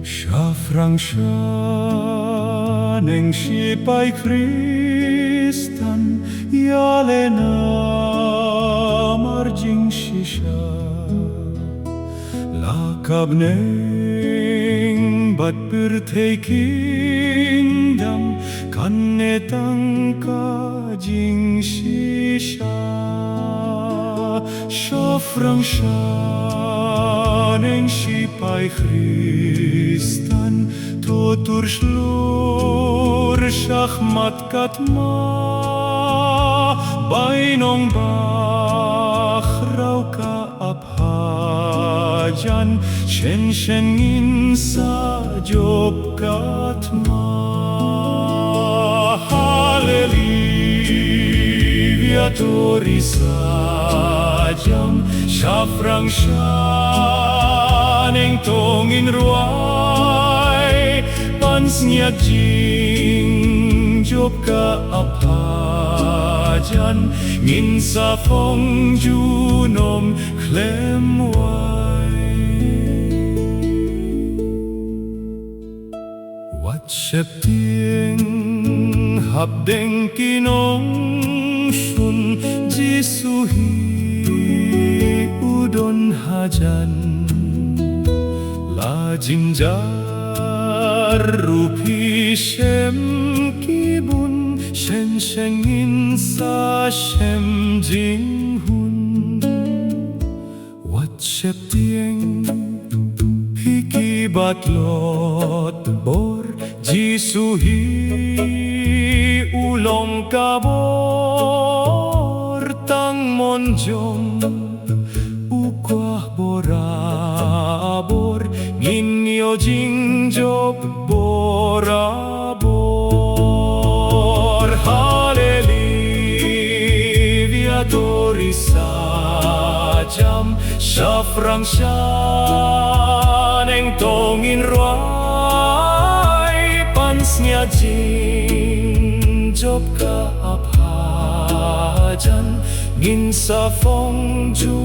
Shaphrang shaneng sipai Kristan yalena marjing shisha lakabneng bat birthei kingdom kannetang kajing shisha Shaphrang shaneng sipai Kristan tutur slur shachmat katma bainong bachrau ka abhajan shen sa job katma Hallelujah tori sajam Shaphrang shaneng tongin ruai pansnyak jing job ka abhajan ngin sa phong junom klem wai wat shep tieng habdeng kinong sun jisu hi udon hajan la jinjar rupi shem kibun shen sa shem jing hun wat shep tieng hiki batlot bor jisu hi ulong kabor tang monjong ukwah borabor ngin jing job borabor Hallelujah tori sajam Shaphrang shaneng tongin ruai pansnya jing job ka abhajan ngin sa phong ju